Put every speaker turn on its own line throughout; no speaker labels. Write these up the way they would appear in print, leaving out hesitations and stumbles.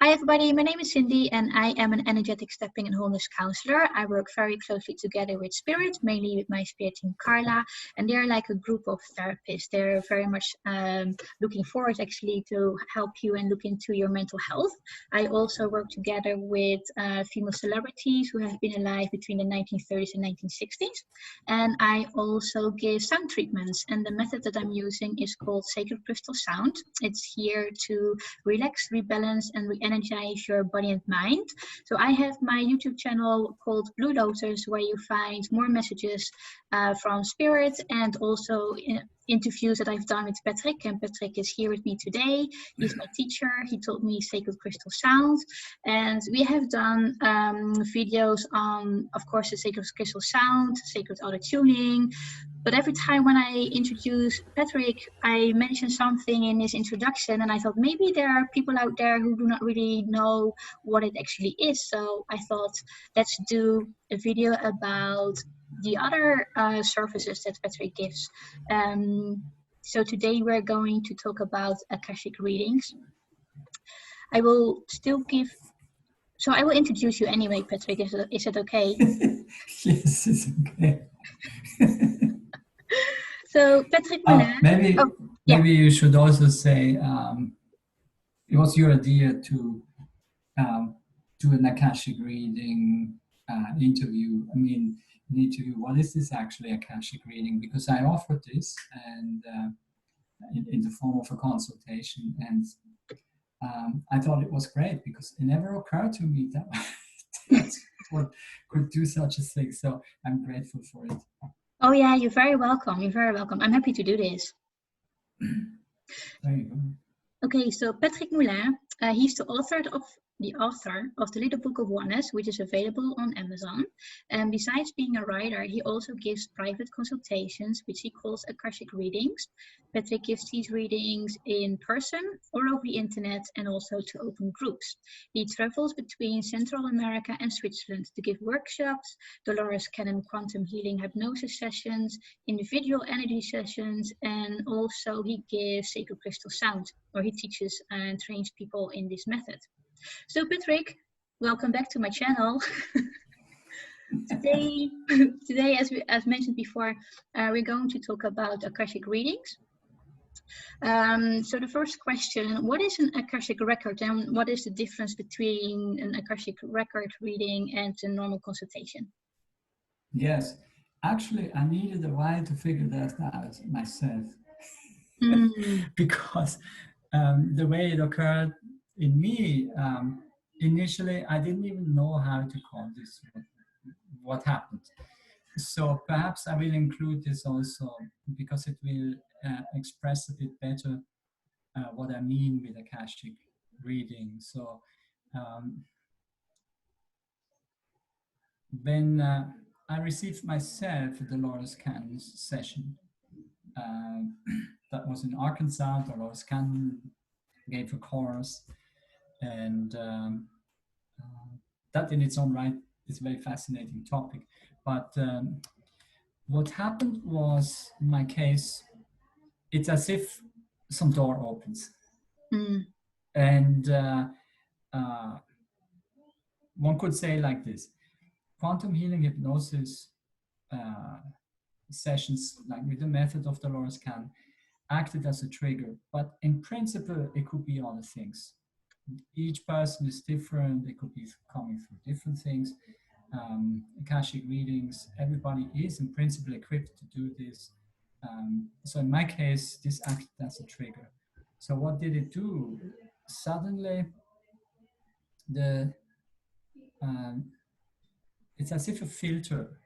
Hi everybody, my name is Cindy and I am an energetic stepping and wholeness counselor. I work very closely together with spirit, mainly with my spirit team Carla, and they're like a group of therapists. They're very much looking forward actually to help you and look into your mental health. I also work together with female celebrities who have been alive between the 1930s and 1960s, and I also give sound treatments, and the method that I'm using is called Sacred Crystal Sound. It's here to relax, rebalance and re-energize your body and mind. So I have my YouTube channel called Blue Lotus, where you find more messages from spirit, and also interviews that I've done with Patrick, and Patrick is here with me today. He's my teacher. He taught me Sacred Crystal Sound, and we have done videos on, of course, the Sacred Crystal Sound, Sacred Auto Tuning. But every time when I introduce Patrick, I mention something in his introduction, and I thought maybe there are people out there who do not really know what it actually is. So I thought, let's do a video about the other services that Patrick gives. So today we're going to talk about Akashic readings. I will still give, so I will introduce you anyway, Patrick. Is it okay?
Yes, it's okay.
So Patrick Moulin.
Maybe you should also say it was your idea to do an Akashic reading interview. I mean, an interview. What is this actually Akashic reading? Because I offered this and in the form of a consultation, and I thought it was great because it never occurred to me that what could do such a thing. So I'm grateful for it.
Oh yeah, you're very welcome. You're very welcome. I'm happy to do this.
There you go.
Okay, so Patrick Moulin, he's the author of the Little Book of Oneness, which is available on Amazon. And besides being a writer, he also gives private consultations, which he calls Akashic readings. Patrick gives these readings in person or over the internet, and also to open groups. He travels between Central America and Switzerland to give workshops, Dolores Cannon quantum healing hypnosis sessions, individual energy sessions, and also he gives Sacred Crystal Sound, where he teaches and trains people in this method. So Patrick, welcome back to my channel. Today, as mentioned before, we're going to talk about Akashic readings. So the first question, what is an Akashic record, and what is the difference between an Akashic record reading and a normal consultation?
Yes, actually, I needed a while to figure that out myself. Because the way it occurred in me, initially, I didn't even know how to call this, what happened. So perhaps I will include this also because it will express a bit better what I mean with Akashic reading. So when I received myself the Dolores Cannon session, that was in Arkansas. Dolores Cannon gave a course, and that in its own right is a very fascinating topic. But what happened was, in my case, it's as if some door opens. And one could say like this: quantum healing hypnosis sessions, like with the method of Dolores Cannon, acted as a trigger, but in principle, it could be other things. Each person is different. They could be coming through different things. Akashic readings, everybody is in principle equipped to do this. So in my case, this acted as a trigger. So what did it do? Suddenly, it's as if a filter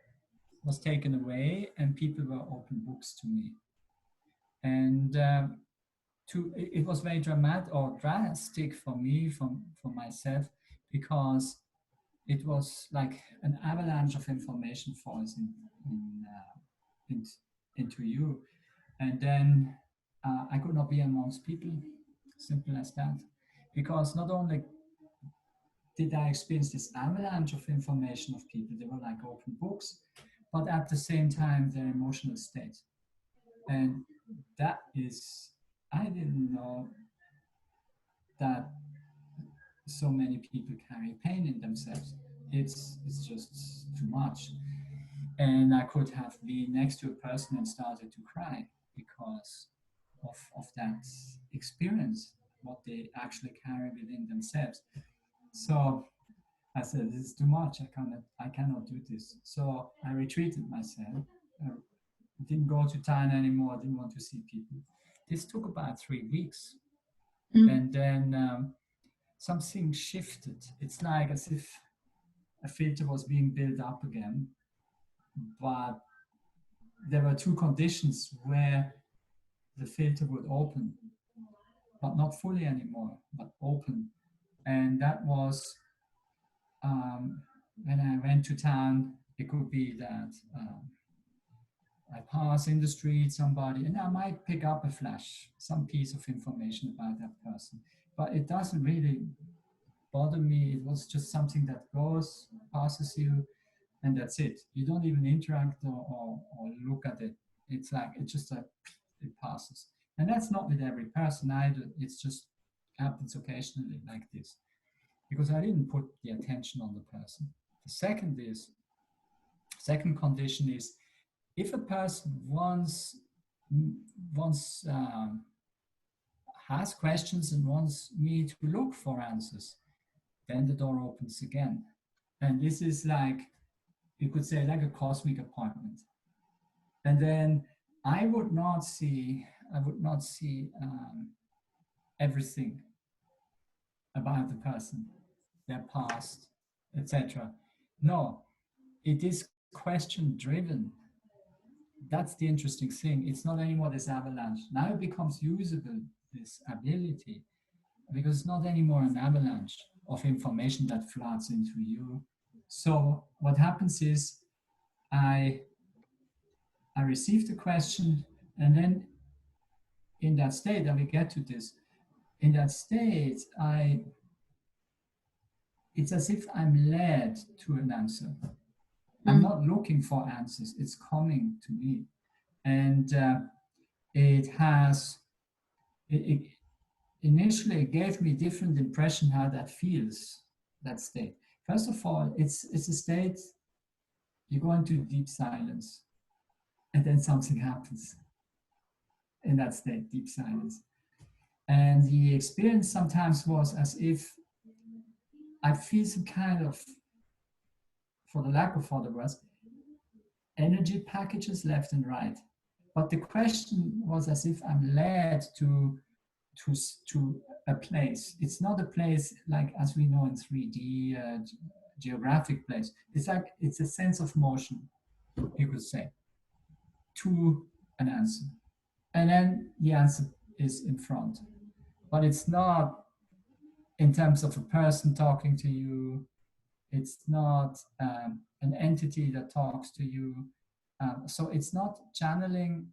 was taken away and people were open books to me. And it was very drastic for me, for myself, because it was like an avalanche of information falls into you. And then I could not be amongst people, simple as that. Because not only did I experience this avalanche of information of people, they were like open books, but at the same time, their emotional state. And that is, I didn't know that so many people carry pain in themselves. It's just too much. And I could have been next to a person and started to cry because of that experience, what they actually carry within themselves. So I said, this is too much. I cannot do this. So I retreated myself. I didn't go to Thailand anymore. I didn't want to see people. This took about 3 weeks.
Mm.
And then something shifted. It's like as if a filter was being built up again. But there were two conditions where the filter would open, but not fully anymore, but open. And that was when I went to town. It could be that I pass in the street somebody, and I might pick up a flash, some piece of information about that person, but it doesn't really bother me. It was just something that goes, passes you, and that's it. You don't even interact or look at it. It's like it's just like it passes, and that's not with every person either. It's just happens occasionally like this because I didn't put the attention on the person. The second condition is if a person wants has questions and wants me to look for answers, then the door opens again. And this is like, you could say, like a cosmic appointment. And then I would not see everything about the person, their past, etc. No, it is question driven. That's the interesting thing. It's not anymore this avalanche. Now it becomes usable, this ability, because it's not anymore an avalanche of information that floods into you. So what happens is I receive the question, and then in that state, and we get to this, in that state, it's as if I'm led to an answer. I'm not looking for answers, it's coming to me. And it initially gave me different impression how that feels, that state. First of all, it's a state, you go into deep silence, and then something happens in that state, deep silence. And the experience sometimes was as if I feel some kind of, for the lack of other words, energy packages left and right. But the question was as if I'm led to a place. It's not a place like as we know in 3D geographic place. It's like it's a sense of motion, you could say, to an answer. And then the answer is in front. But it's not in terms of a person talking to you. It's not an entity that talks to you. So it's not channeling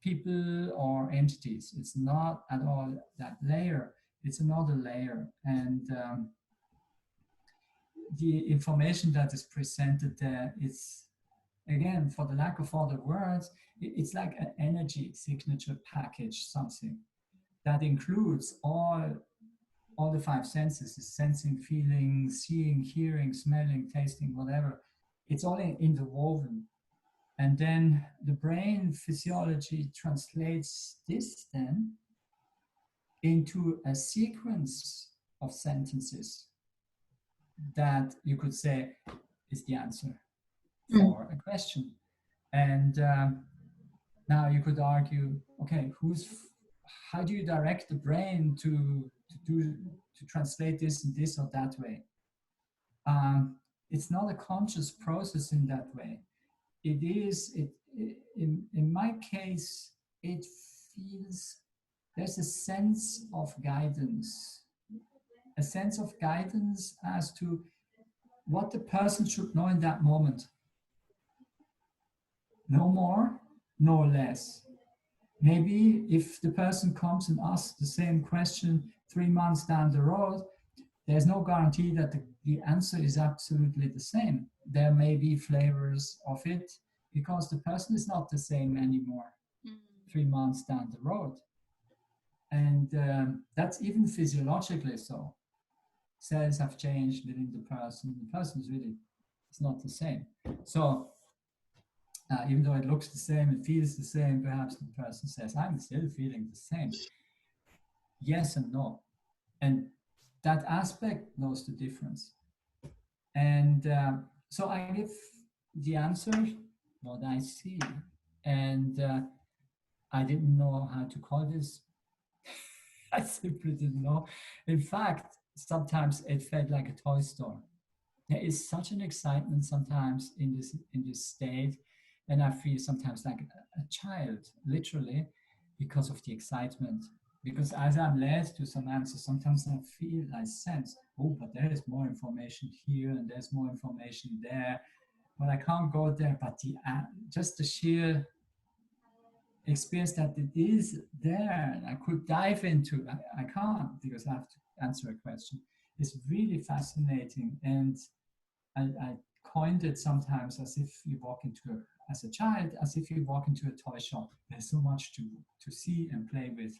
people or entities. It's not at all that layer. It's another layer. And the information that is presented there is, again, for the lack of other words, it's like an energy signature package, something that includes all the five senses, sensing, feeling, seeing, hearing, smelling, tasting, whatever. It's all interwoven. And then the brain physiology translates this then into a sequence of sentences that you could say is the answer for a question. And now you could argue, okay, how do you direct the brain to translate this in this or that way? It's not a conscious process in that way. It is, in my case, it feels, there's a sense of guidance as to what the person should know in that moment. No more, no less. Maybe if the person comes and asks the same question 3 months down the road, there's no guarantee that the answer is absolutely the same. There may be flavors of it because the person is not the same anymore 3 months down the road. And that's even physiologically so. cells have changed within the person. The person is really, it's not the same. So even though it looks the same, it feels the same, perhaps the person says, I'm still feeling the same. Yes and no. And that aspect knows the difference. And so I give the answer, what I see. And I didn't know how to call this. I simply didn't know. In fact, sometimes it felt like a toy store. There is such an excitement sometimes in this state, and I feel sometimes like a child, literally, because of the excitement. Because as I'm led to some answers, sometimes I feel, I sense, oh, but there is more information here and there's more information there, but I can't go there. But just the sheer experience that it is there, I could dive into. I can't because I have to answer a question. It's really fascinating, and I coined it sometimes as if you walk into as a child, as if you walk into a toy shop. There's so much to see and play with,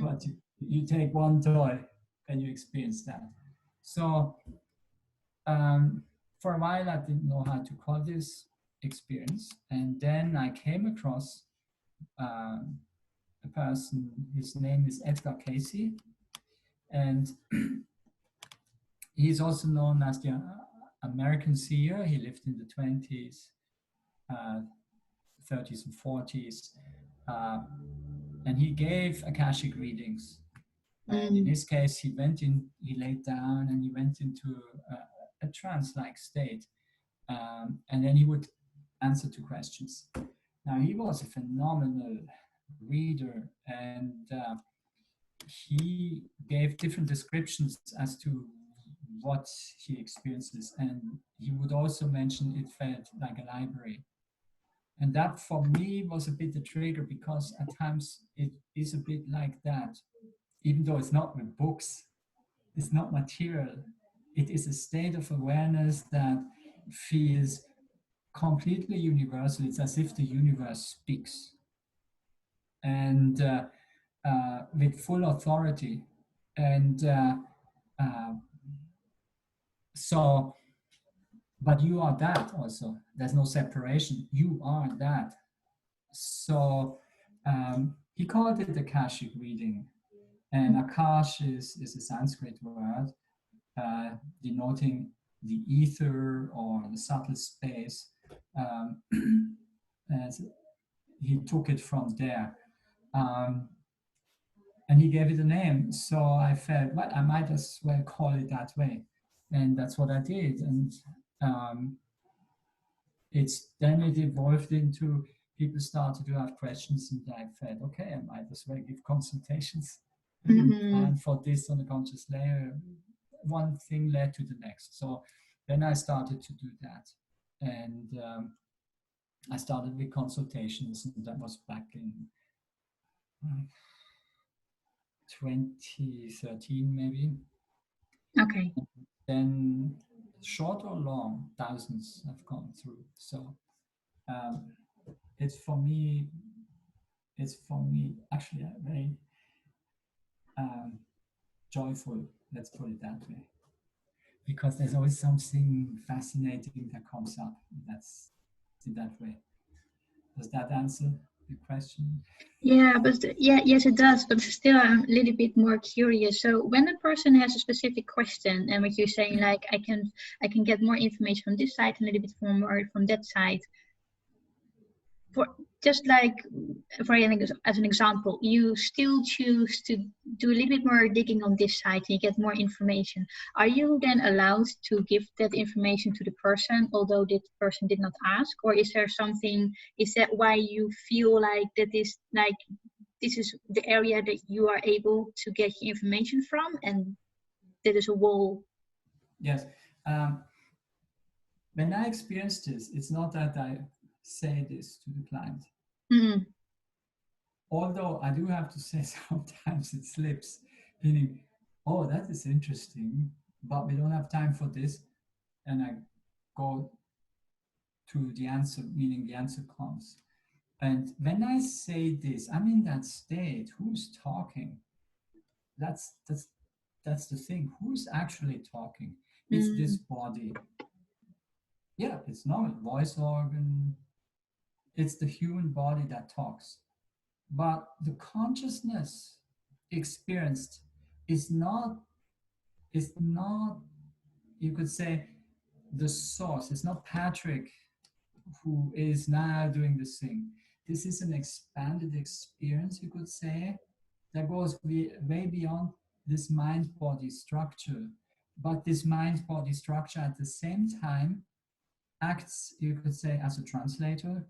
but you take one toy and you experience that. So for a while, I didn't know how to call this experience, and then I came across um, a person. His name is Edgar Casey, and he's also known as the American seer. He lived in the 20s, 30s, and 40s, uh, and he gave Akashic readings. And in his case, he went in, he laid down, and he went into a trance-like state, and then he would answer to questions. Now, he was a phenomenal reader, and he gave different descriptions as to what he experiences, and he would also mention it felt like a library. And that for me was a bit a trigger, because at times it is a bit like that, even though it's not with books, it's not material, it is a state of awareness that feels completely universal. It's as if the universe speaks, and with full authority. And uh, so, but you are that also. There's no separation. You are that. So he called it Akashic reading. And Akash is a Sanskrit word denoting the ether or the subtle space. As he took it from there. And he gave it a name. So I felt, well, I might as well call it that way. And that's what I did. And it evolved into people started to have questions, and I felt, okay, I might as well give consultations. I didn't plan for this on a conscious layer. One thing led to the next. So then I started to do that. And I started with consultations, and that was back in 2013, maybe.
Okay.
Then, short or long, thousands have gone through. So it's for me actually a very joyful, let's put it that way, because there's always something fascinating that comes up. That's in that way. Does that answer the question?
Yeah, but yes, it does. But still, I'm a little bit more curious. So, when a person has a specific question, and what you're saying, like, I can get more information from this side, and a little bit more from that side. For just like as an example, you still choose to do a little bit more digging on this side, and you get more information. Are you then allowed to give that information to the person, although that person did not ask, or is there something? Is that why you feel like that is like this is the area that you are able to get your information from, and that is a wall?
Yes. When I experience this, it's not that I say this to the client. Although I do have to say sometimes it slips, meaning, oh, that is interesting, but we don't have time for this. And I go to the answer, meaning the answer comes. And when I say this, I'm in that state. Who's talking? That's that's the thing. Who's actually talking? It's this
Mm.
body. Yeah, it's normal. Voice organ. It's the human body that talks. But the consciousness experienced is not, is not, you could say, the source. It's not Patrick who is now doing this thing. This is an expanded experience, you could say, that goes way beyond this mind body structure. But this mind body structure at the same time acts, you could say, as a translator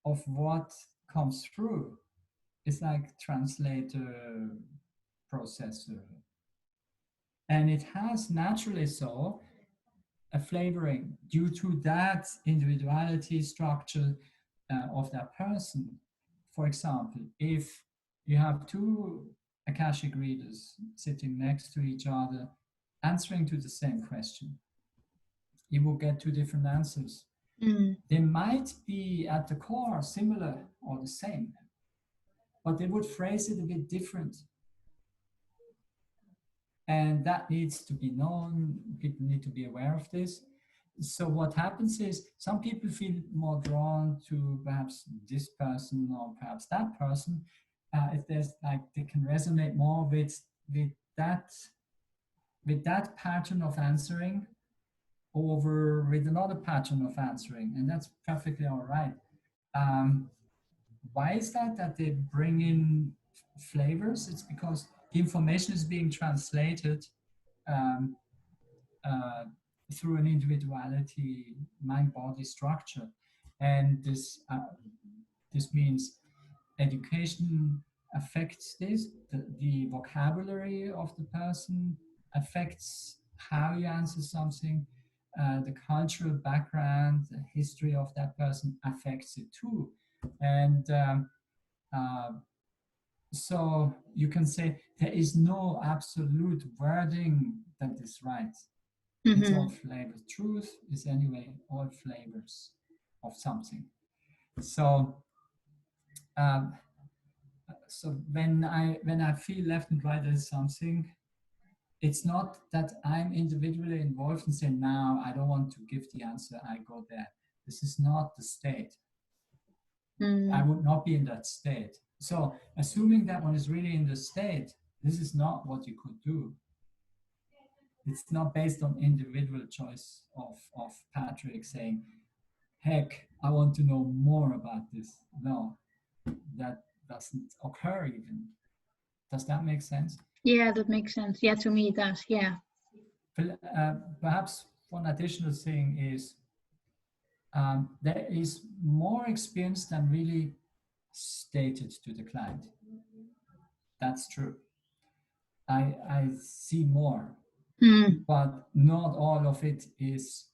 of what comes through. It's like translator, processor. And it has naturally so a flavoring due to that individuality structure of that person. For example, if you have two Akashic readers sitting next to each other, answering to the same question, you will get two different answers.
Mm.
They might be at the core similar or the same, but they would phrase it a bit different. And that needs to be known. People need to be aware of this. So what happens is some people feel more drawn to perhaps this person or perhaps that person. If there's like they can resonate more with that with that pattern of answering over with another pattern of answering, and that's perfectly all right. Um, why is that they bring in flavors? It's because the information is being translated um, uh, through an individuality mind-body structure, and this means education affects this. The vocabulary of the person affects how you answer something. The cultural background, the history of that person affects it too, and uh, so you can say there is no absolute wording that is right. It's all
Mm-hmm.
flavors. Truth is anyway all flavors of something. So, um, so when I feel left and right as something, it's not that I'm individually involved and say now I don't want to give the answer. I go there. This is not the state. I
Mm.
would not be in that state. So, assuming that one is really in the state, this is not what you could do. It's not based on individual choice of Patrick saying, heck, I want to know more about this. No, that doesn't occur even. Does that make sense?
Yeah, that makes sense. Yeah, to me it does. Yeah.
Perhaps one additional thing is there is more experience than really stated to the client. That's true. I see more,
Mm.
but not all of it is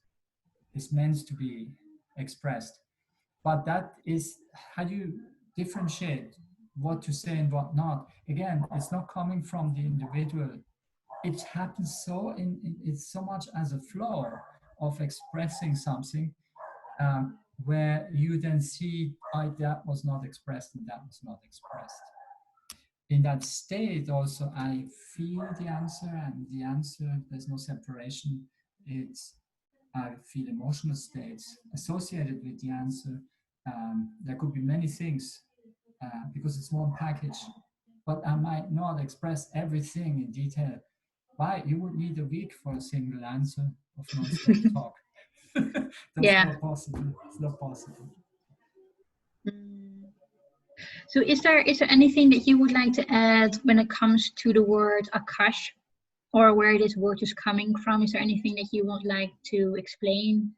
meant to be expressed. But that is how you differentiate what to say and what not. Again, it's not coming from the individual. It happens so it's so much as a flow of expressing something where you then see that was not expressed and that was not expressed. In that state also I feel the answer, and the answer, there's no separation. It's I feel emotional states associated with the answer. There could be many things because it's one package, but I might not express everything in detail. Why? You would need a week for a single answer of non-stop talk. That's
Yeah.
not possible. It's not possible.
Mm. So is there anything that you would like to add when it comes to the word Akash, or where this word is coming from? Is there anything that you would like to explain,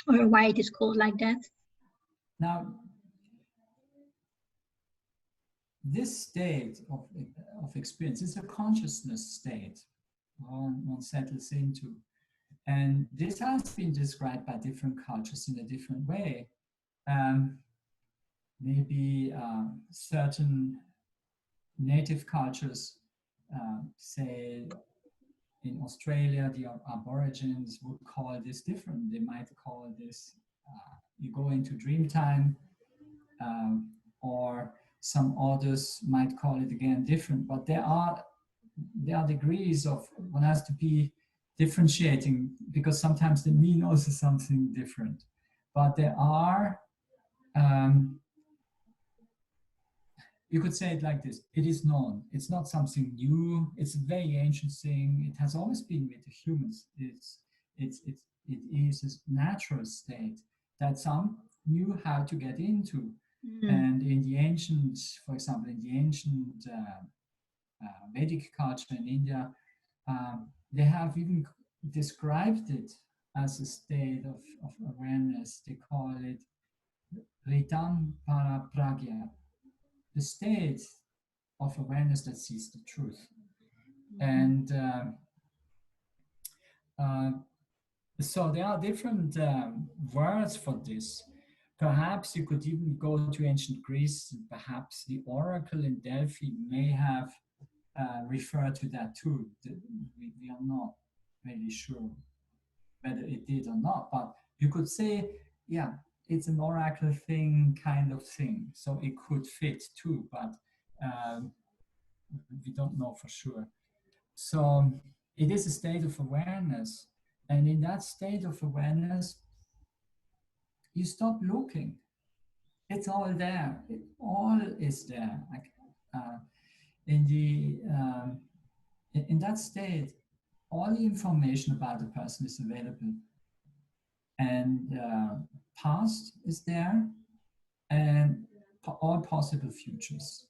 or why it is called like that?
Now, this state of experience is a consciousness state one settles into. And this has been described by different cultures in a different way. Um, maybe certain native cultures, say in Australia, the Aborigines would call this different. They might call this, you go into dream time, or some others might call it again different. But there are there are degrees of, one has to be differentiating, because sometimes they mean also something different. But there are, you could say it like this: it is known. It's not something new. It's a very ancient thing. It has always been with the humans. It is a natural state that some knew how to get into. And in the ancient, for example, in the ancient Vedic culture in India, they have even described it as a state of awareness. They call it Ritam Parapragya, the state of awareness that sees the truth. And so there are different words for this. Perhaps you could even go to ancient Greece. Perhaps the oracle in Delphi may have referred to that too. We are not really sure whether it did or not, but you could say, yeah, it's an oracle thing, kind of thing. So it could fit too, but we don't know for sure. So it is a state of awareness. And in that state of awareness, you stop looking. It's all there. It all is there. Like, in that state, all the information about the person is available. And past is there, and all possible futures.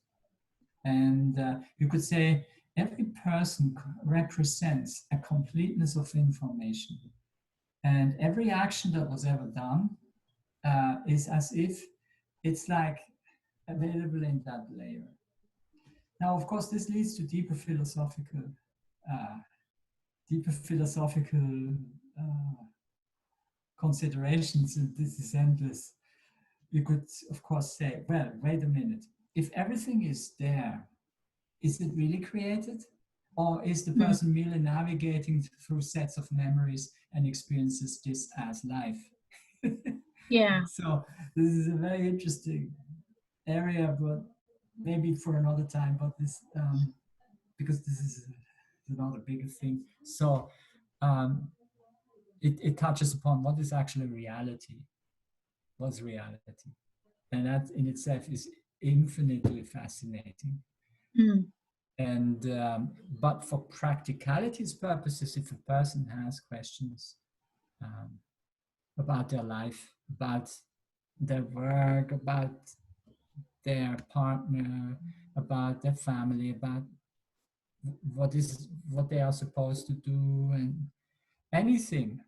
And you could say every person represents a completeness of information. And every action that was ever done is as if it's like available in that layer. Now, of course, this leads to deeper philosophical considerations, and this is endless. You could, of course, say, well, wait a minute. If everything is there, is it really created? Or is the person merely navigating through sets of memories and experiences this as life?
Yeah.
So this is a very interesting area, but maybe for another time. But this, because this is another bigger thing. So it touches upon what is actually reality. What's reality? And that in itself is infinitely fascinating. And but for practicality's purposes, if a person has questions about their life, about their work, about their partner, about their family, about what they are supposed to do, and anything,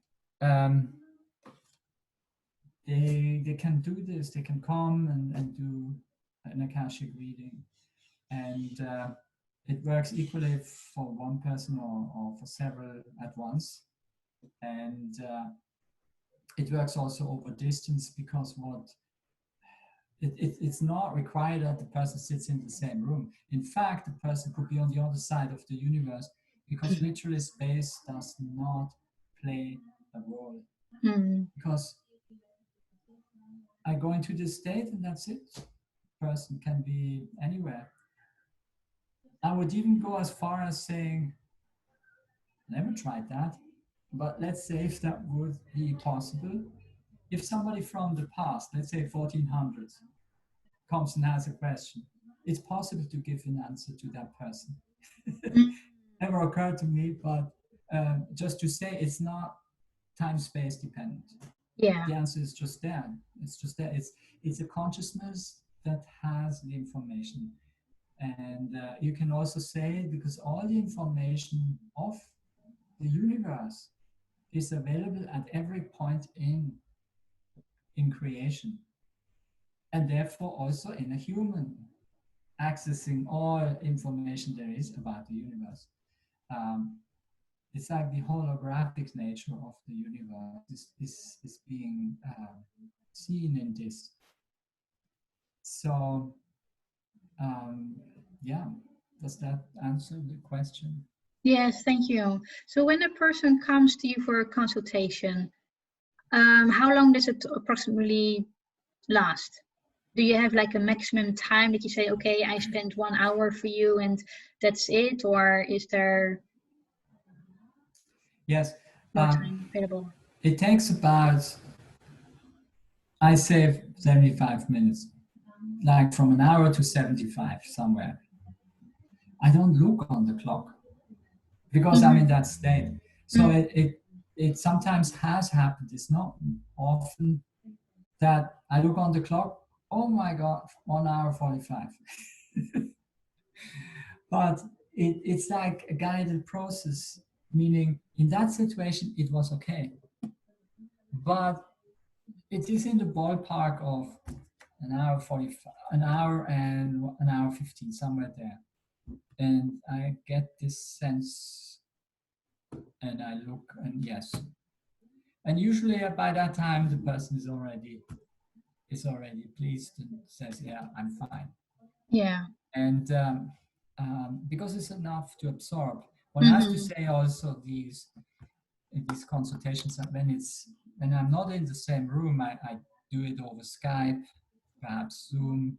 they can do this. They can come and do an Akashic reading, and it works equally for one person or for several at once. And it works also over distance, because it's not required that the person sits in the same room. In fact, the person could be on the other side of the universe, because literally space does not play a role. Because I go into this state and that's it. The person can be anywhere. I would even go as far as saying, never tried that, but let's say if that would be possible, if somebody from the past, let's say 1400s, comes and has a question, it's possible to give an answer to that person. Never occurred to me, but just to say it's not time-space dependent.
Yeah.
The answer is just there. It's just there. It's a consciousness that has the information. And you can also say, because all the information of the universe is available at every point in creation, and therefore also in a human, accessing all information there is about the universe. It's like the holographic nature of the universe is being seen in this. So yeah, does that answer the question?
Yes, thank you. So when a person comes to you for a consultation, how long does it approximately last? do you have like a maximum time that you say, okay, I spent 1 hour for you and that's it? Or is there
Yes.
more time available?
It takes about, I say, 75 minutes, like from an hour to 75 somewhere. I don't look on the clock because I'm in that state. So it sometimes has happened. It's not often that I look on the clock. Oh my God, 1 hour 45. But it's like a guided process, meaning in that situation it was okay. But it is in the ballpark of an hour 45, an hour and an hour 15, somewhere there. And I get this sense and I look and yes. And usually by that time the person is already pleased and says, yeah, I'm fine.
Yeah.
And because it's enough to absorb. One has to say also these consultations that when I'm not in the same room, I do it over Skype, perhaps Zoom,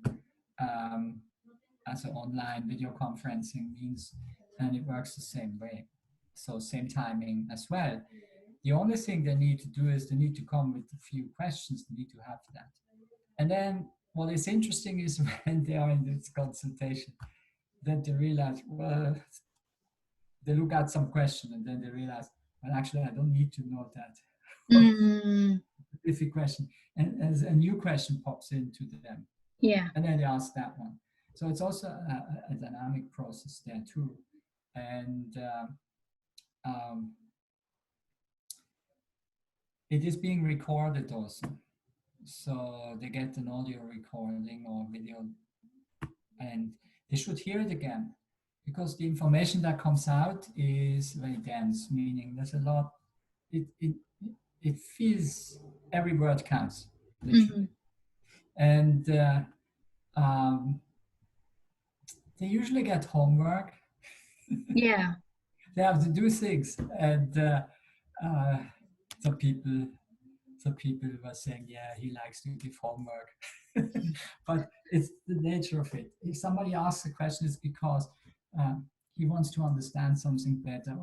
as an online video conferencing means, and it works the same way. So same timing as well. The only thing they need to do is they need to come with a few questions. They need to have that. And then what is interesting is when they are in this consultation, then they realize, well, they look at some question and then they realize, well, actually, I don't need to know that. Specific question. And as a new question pops into them.
Yeah.
And then they ask that one. So it's also a dynamic process there too. And it is being recorded also. So they get an audio recording or video and they should hear it again because the information that comes out is very dense, meaning there's a lot, it feels every word counts, literally. And they usually get homework.
Yeah.
They have to do things. And some people were saying, yeah, he likes to give homework. But it's the nature of it. If somebody asks a question, it's because he wants to understand something better,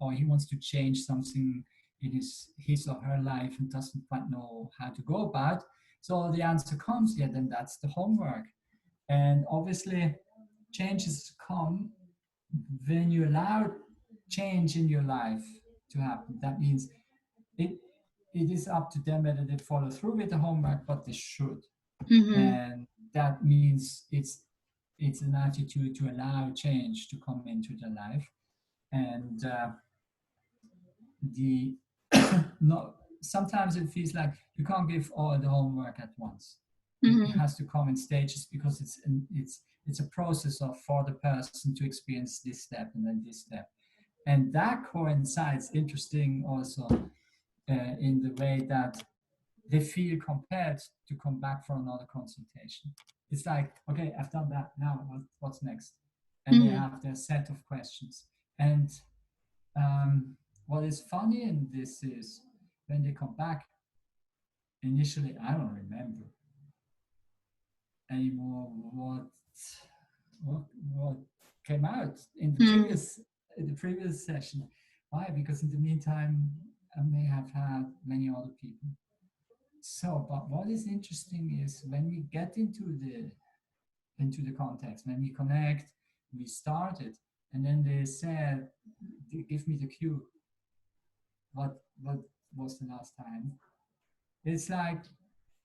or he wants to change something in his or her life and doesn't quite know how to go about. So the answer comes, yeah, then that's the homework. And obviously, changes come when you allow change in your life to happen. That means it is up to them whether they follow through with the homework, but they should. And that means it's an attitude to allow change to come into their life. And the no, sometimes it feels like you can't give all the homework at once. It has to come in stages because it's a process for the person to experience this step and then this step. And that coincides, interesting also, in the way that they feel compelled to come back for another consultation. It's like, okay, I've done that, now what's next? And they have their set of questions. And what is funny in this is when they come back, initially, I don't remember anymore what came out in the previous session. Why? Because in the meantime, I may have had many other people. So, but what is interesting is when we get into the context, when we connect, we started, and then they said, they give me the cue. What was the last time? It's like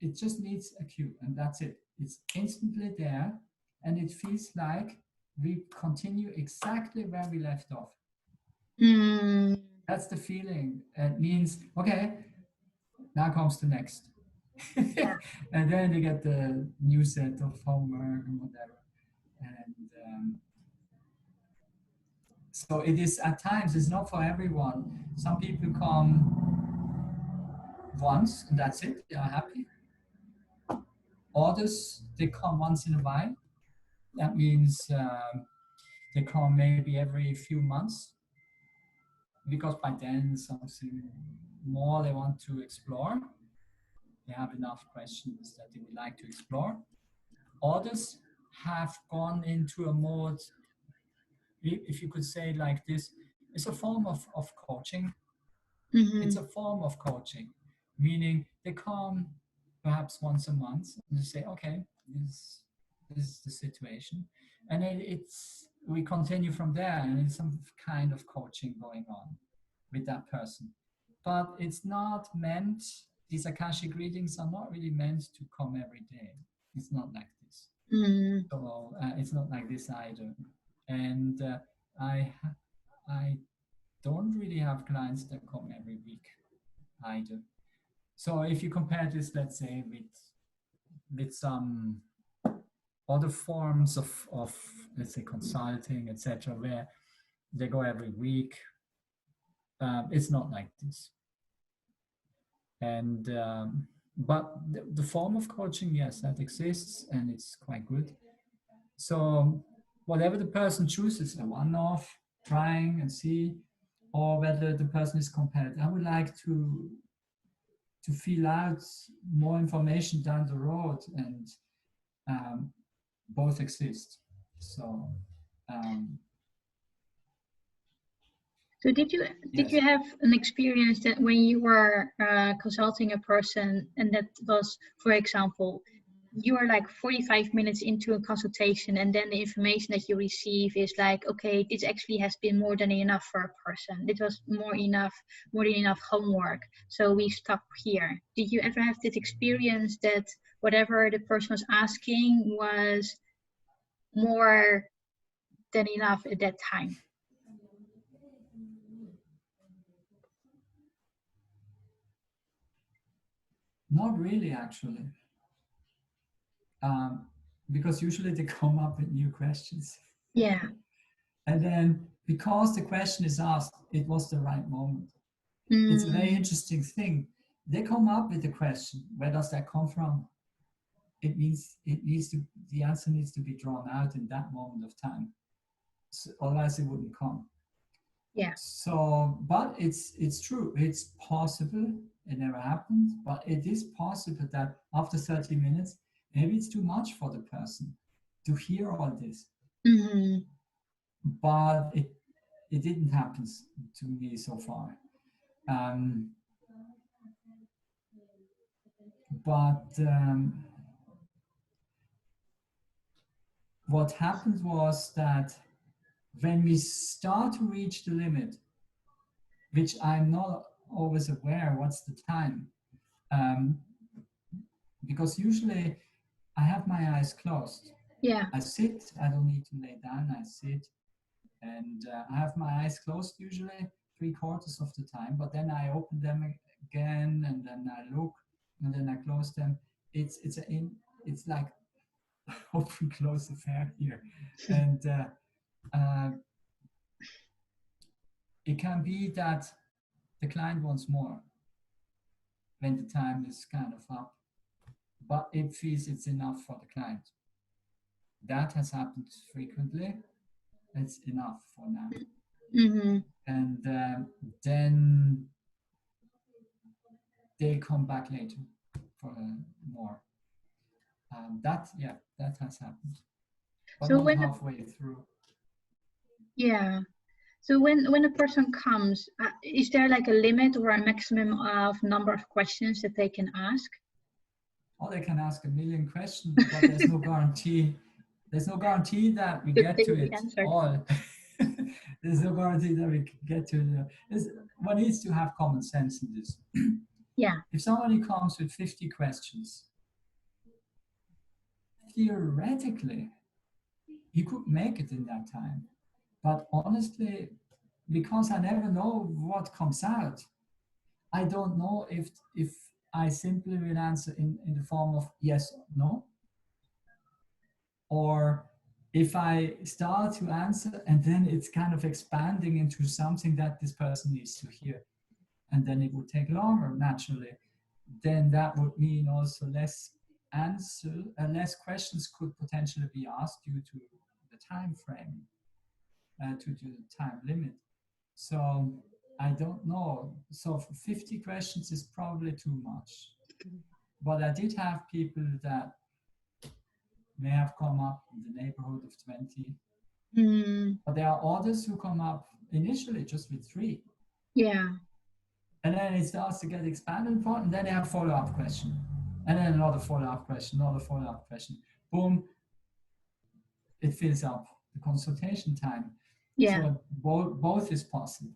it just needs a cue, and that's it. It's instantly there, and it feels like we continue exactly where we left off. That's the feeling. It means, okay, now comes the next.
Yeah.
And then they get the new set of homework and whatever. And so it is at times, it's not for everyone. Some people come once and that's it, they are happy. Others, they come once in a while. That means they come maybe every few months because by then something more they want to explore. they have enough questions that they would like to explore. Others have gone into a mode, if you could say like this, it's a form of coaching. It's
Mm-hmm.
a form of coaching, meaning they come perhaps once a month and they say, okay, this is the situation. And we continue from there, and it's some kind of coaching going on with that person. But it's not meant, these Akashic readings are not really meant to come every day. It's not like this.
Mm.
So it's not like this either. And I, I don't really have clients that come every week either. So if you compare this, let's say, with some other forms of let's say consulting, etc., where they go every week, it's not like this. And but the form of coaching, yes, that exists, and it's quite good. So whatever the person chooses, a one-off, trying and see, or whether the person is compelled. I would like to feel out more information down the road, and um, both exist. So
So did
yes.
you have an experience that when you were consulting a person, and that was, for example, you are like 45 minutes into a consultation, and then the information that you receive is like, okay, this actually has been more than enough for a person. It was more than enough homework. So we stop here. Did you ever have this experience that whatever the person was asking was more than enough at that time?
Not really, actually, because usually they come up with new questions.
Yeah.
And then because the question is asked, it was the right moment. It's a very
Mm.
interesting thing. They come up with the question, where does that come from? The answer needs to be drawn out in that moment of time. So, otherwise it wouldn't come.
Yeah.
So, but it's true. It's possible. It never happened, but it is possible that after 30 minutes, maybe it's too much for the person to hear all this.
Mm-hmm.
But it didn't happen to me so far. Um, but what happened was that when we start to reach the limit, which I'm not always aware what's the time, um, because usually I have my eyes closed.
Yeah.
I sit, I don't need to lay down, I sit, and I have my eyes closed usually 3/4 of the time, but then I open them again, and then I look, and then I close them. It's like open close affair here, and uh, it can be that the client wants more when the time is kind of up, but it feels it's enough for the client. That has happened frequently. It's enough for now.
Mm-hmm.
And then they come back later for more. That has happened, but
So
not
when
halfway through.
yeah, so when a person comes, is there like a limit or a maximum of number of questions that they can ask?
Or they can ask a million questions, but there's no guarantee. There's no guarantee that we
That
get
they
to
will be
it
answered.
all. There's no guarantee that we can get to it. One needs to have common sense in this.
Yeah.
If somebody comes with 50 questions, theoretically, you could make it in that time. But honestly, because I never know what comes out, I don't know if I simply will answer in the form of yes or no, or if I start to answer and then it's kind of expanding into something that this person needs to hear, and then it would take longer naturally, then that would mean also less questions could potentially be asked due to the time frame, to the time limit. So I don't know. So 50 questions is probably too much. But I did have people that may have come up in the neighborhood of 20. But there are others who come up initially just with 3.
Yeah.
And then it starts to get expanded upon, and then they have follow-up question. And then another follow-up question, another follow-up question. Boom, it fills up the consultation time.
Yeah.
So both is possible.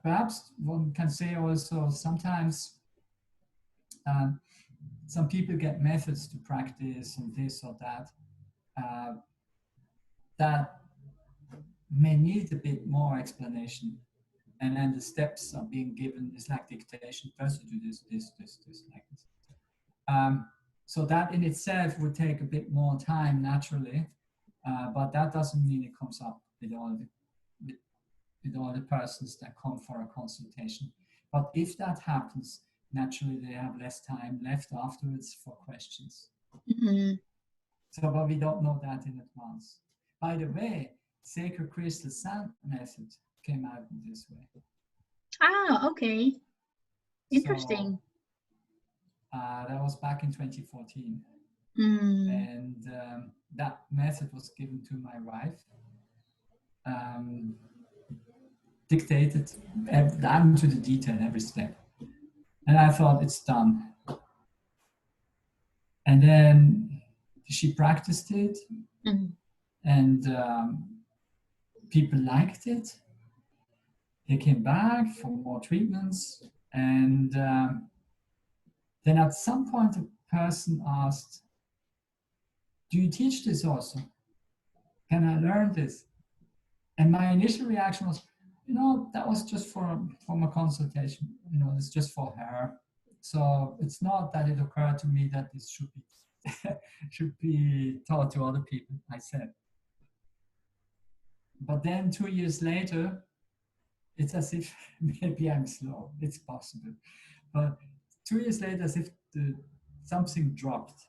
Perhaps one can say also sometimes some people get methods to practice and this or that that may need a bit more explanation, and then the steps are being given. It's like dictation. First you do this, like this. So that in itself would take a bit more time naturally, but that doesn't mean it comes up with all the persons that come for a consultation. But if that happens, naturally they have less time left afterwards for questions. So, but we don't know that in advance. By the way, Sacred Crystal Sand method came out in this way.
Ah, okay. Interesting.
So, that was back in 2014. And that method was given to my wife. Dictated down to the detail, every step. And I thought, it's done. And then she practiced it, and people liked it. They came back for more treatments, and then at some point a person asked, do you teach this also? Can I learn this? And my initial reaction was, that was just from a consultation. It's just for her. So it's not that it occurred to me that this should be taught to other people, I said. But then 2 years later, it's as if maybe I'm slow. It's possible. But 2 years later, as if something dropped.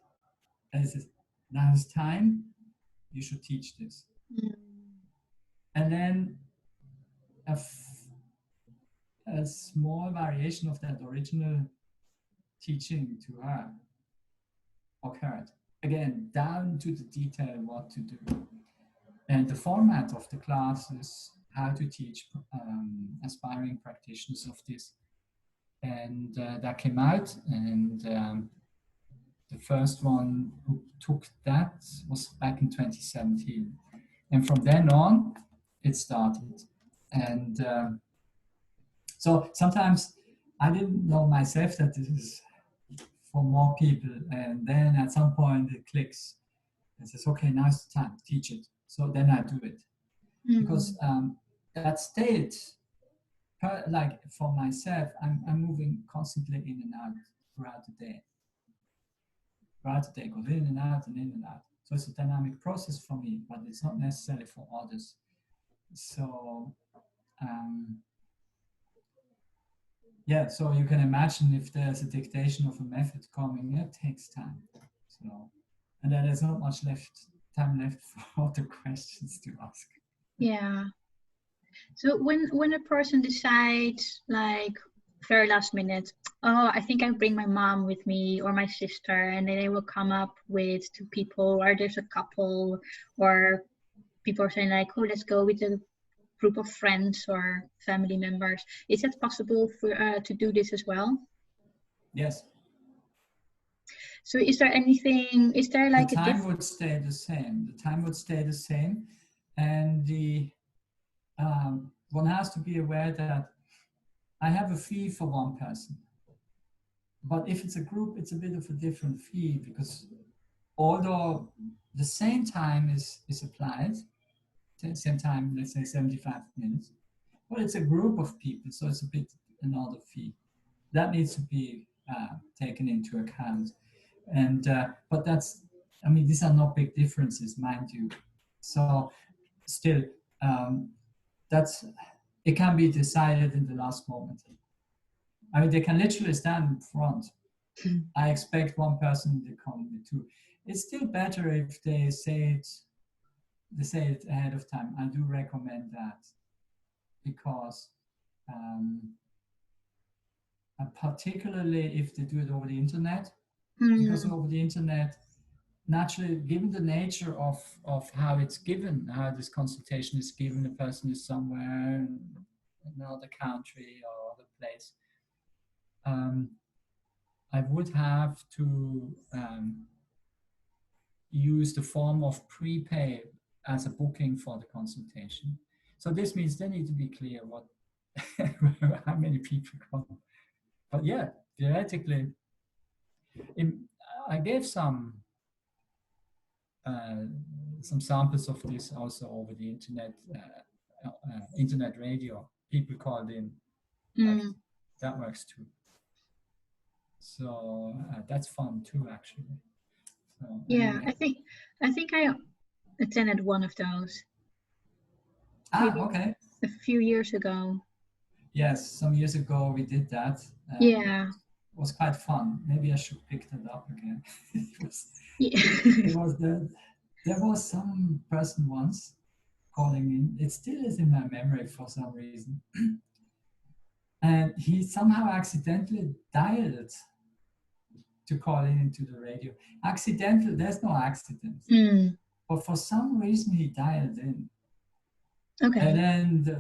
And it says, now it's time, you should teach this. And then a small variation of that original teaching to her occurred. Again, down to the detail what to do. And the format of the class is how to teach aspiring practitioners of this. And that came out, and the first one who took that was back in 2017. And from then on, it started. And so sometimes I didn't know myself that this is for more people. And then at some point it clicks and says, okay, now it's time, teach it. So then I do it. Because that state, like for myself, I'm moving constantly in and out throughout the day. Throughout the day, goes in and out and in and out. So it's a dynamic process for me, but it's not necessarily for others. So, so you can imagine if there's a dictation of a method coming, it takes time. So, and then there's not much time left for other questions to ask.
Yeah. So when a person decides, like very last minute, oh, I think I bring my mom with me or my sister, and then they will come up with 2 people, or there's a couple, or people are saying like, oh, let's go with a group of friends or family members. Is it possible for to do this as well?
Yes.
So is there like
the time would stay the same. The time would stay the same, and one has to be aware that I have a fee for one person. But if it's a group, it's a bit of a different fee, because although the same time is applied, same time, let's say 75 minutes, but it's a group of people, so it's a bit another fee. That needs to be taken into account. And but these are not big differences, mind you. So still, it can be decided in the last moment. They can literally stand in front. I expect one person to come with 2. It's still better if they say it ahead of time. I do recommend that, because particularly if they do it over the internet, because
Mm.
over the internet, naturally, given the nature of how it's given, how this consultation is given, the person is somewhere in another country or other place, I would have to use the form of prepay as a booking for the consultation. So this means they need to be clear what how many people come. But yeah, theoretically, in, I gave uh, some samples of this also over the internet, internet radio. People called in, like
Mm.
that works too. So that's fun too, actually. So
Yeah,
anyway,
I think I attended one of those maybe
okay.
a few years ago.
Yes, some years ago we did that, and it
Yeah.
was quite fun. Maybe I should pick that up again. it was,
Yeah.
it was there was some person once calling in. It still is in my memory for some reason. And he somehow accidentally dialed to call in into the radio. Accidental, there's no accident.
Mm.
But for some reason he dialed in. And
Okay.
then the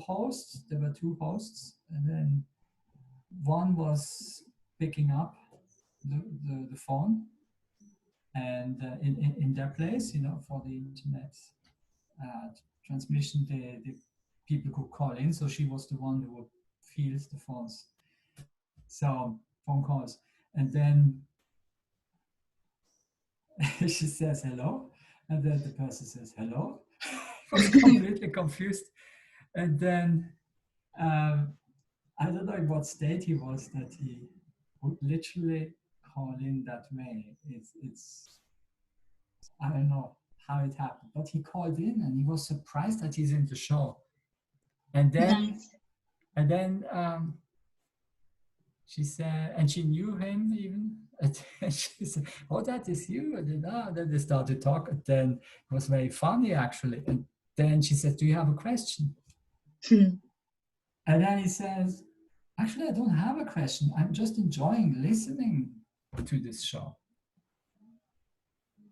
hosts, there were two hosts, and then one was picking up the phone and in their place, for the internet uh, transmission, the people could call in. So she was the one who would field the phones. So phone calls. And then she says hello, and then the person says hello. I was completely confused. And then I don't know in what state he was that he would literally call in that way. It's I don't know how it happened, but he called in and he was surprised that he's in the show. And then
Nice.
and then she said, and she knew him even. And she said, "Oh, that is you." And then they started talking. Then it was very funny actually. And then she said, "Do you have a question?" And then he says, "Actually, I don't have a question. I'm just enjoying listening to this show."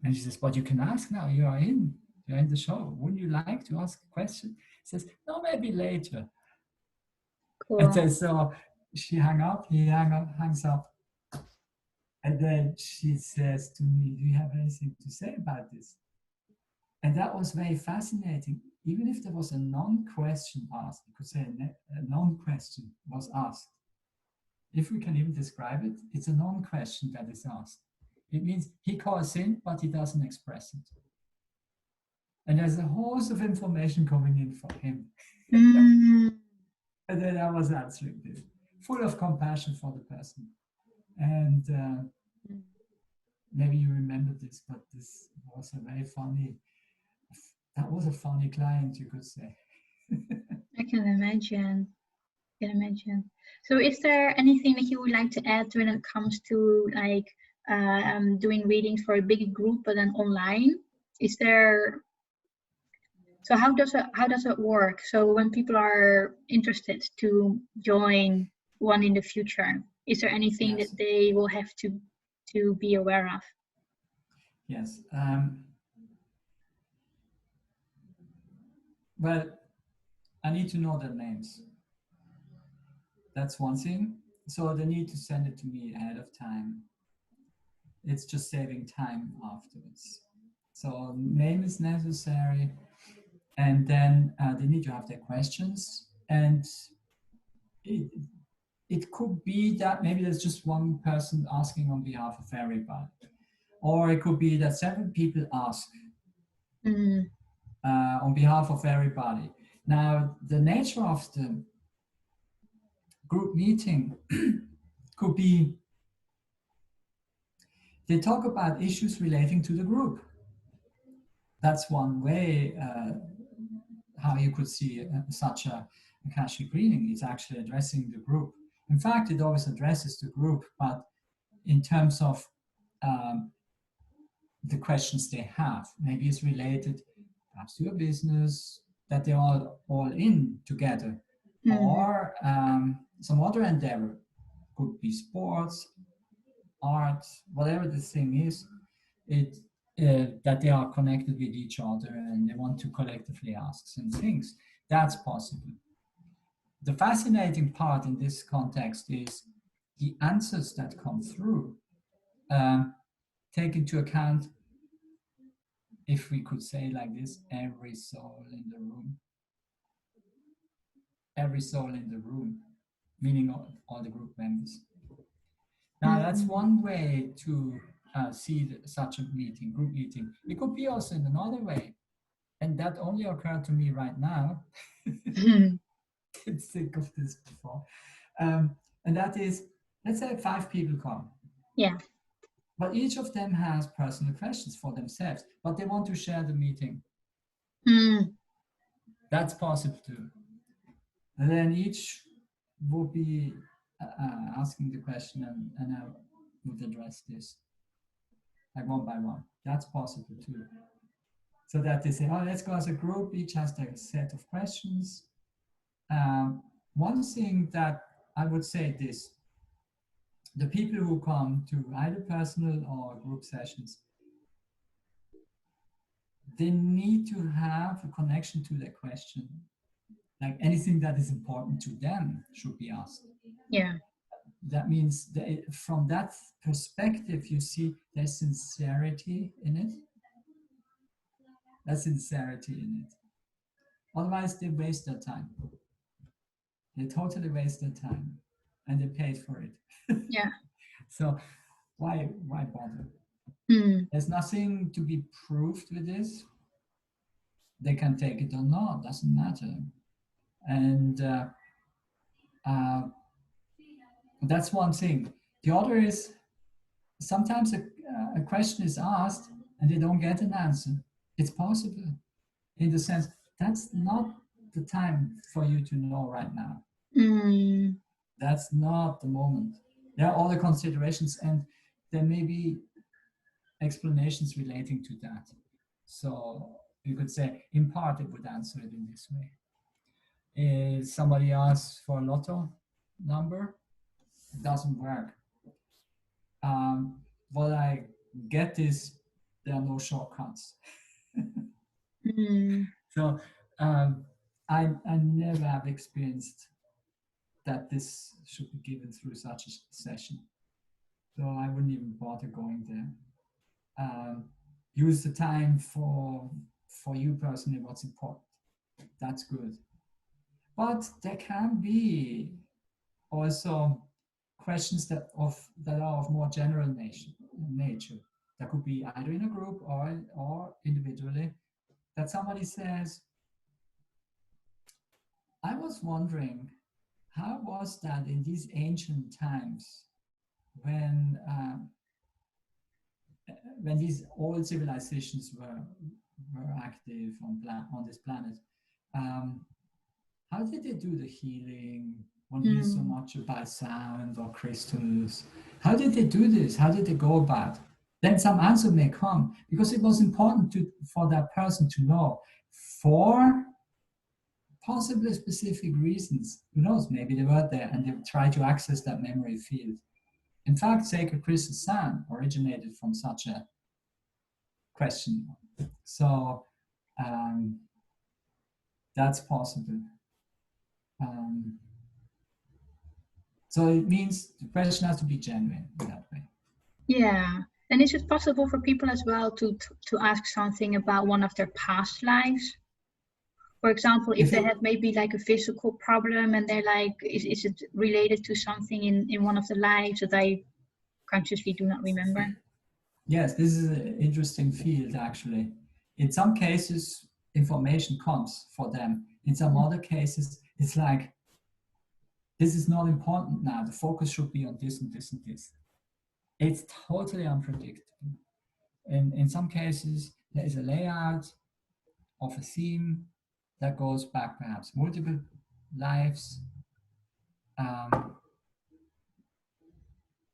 And she says, "But you can ask now. You're in the show. Wouldn't you like to ask a question?" He says, "No, maybe later." And
Cool.
then so she hung up. He hangs up. And then she says to me, "Do you have anything to say about this?" And that was very fascinating. Even if there was a non-question asked, you could say a non-question was asked. If we can even describe it, it's a non-question that is asked. It means he calls in, but he doesn't express it. And there's a host of information coming in for him.
Mm.
And then I was answering this, full of compassion for the person. And maybe you remember this, but this was a very funny, that was a funny client, you could say.
I can imagine. Can imagine. So, is there anything that you would like to add when it comes to like doing readings for a big group but then online? Is there so how does it work? So when people are interested to join one in the future, is there anything that
Yes,
they will have to be aware of?
yes. Well, I need to know their names. That's one thing. So they need to send it to me ahead of time. It's just saving time afterwards. So name is necessary, and then they need to have their questions. And it, it could be that maybe there's just one person asking on behalf of everybody, or it could be that several people ask
Mm.
on behalf of everybody. Now, the nature of the group meeting could be they talk about issues relating to the group. That's one way how you could see such a Akashic reading is actually addressing the group. In fact, it always addresses the group, but in terms of the questions they have, maybe it's related perhaps to a business that they're all in together,
Mm.
or some other endeavor could be sports, art, whatever the thing is, that they are connected with each other and they want to collectively ask some things. That's possible. The fascinating part in this context is the answers that come through take into account, if we could say like this, every soul in the room. Every soul in the room, meaning all the group members. Now, that's one way to see such a meeting, group meeting. It could be also in another way. And that only occurred to me right now. Didn't think of this before. And that is, let's say 5 people come.
Yeah.
But each of them has personal questions for themselves, but they want to share the meeting. That's possible too. And then each will be asking the question, and I would address this like one by one. That's possible too. So that they say, oh, let's go as a group, each has their set of questions. One thing that I would say this, the people who come to either personal or group sessions, they need to have a connection to their question. Like anything that is important to them should be asked.
Yeah.
That means that from that perspective, you see there's sincerity in it. There's sincerity in it. Otherwise, they waste their time. They totally waste their time, and they paid for it.
Yeah.
So why bother? There's nothing to be proved with this. They can take it or not, doesn't matter. And that's one thing. The other is sometimes a question is asked and they don't get an answer. It's possible in the sense that's not the time for you to know right now. That's not the moment. There are other considerations and there may be explanations relating to that. So you could say, in part, it would answer it in this way. If somebody asks for a lotto number, it doesn't work. What I get is there are no shortcuts. So I never have experienced that this should be given through such a session. So I wouldn't even bother going there. Use the time for you personally what's important. That's good. But there can be also questions that are of more general nature. That could be either in a group or individually. That somebody says, I was wondering, how was that in these ancient times when these old civilizations were active on this planet? How did they do the healing? One hears so much about sound or crystals. How did they do this? How did they go about? Then some answer may come because it was important for that person to know for possibly specific reasons. Who knows? Maybe they were there and they tried to access that memory field. In fact, sacred crystal sound originated from such a question. So that's possible. So it means the question has to be genuine in that way.
Yeah. And is it possible for people as well to ask something about one of their past lives? For example, if they have maybe like a physical problem and they're like, is it related to something in one of the lives that I consciously do not remember?
Yes, this is an interesting field actually. In some cases, information comes for them. In some other cases, it's like, this is not important now. The focus should be on this and this and this. It's totally unpredictable. In some cases, there is a layout of a theme that goes back perhaps multiple lives.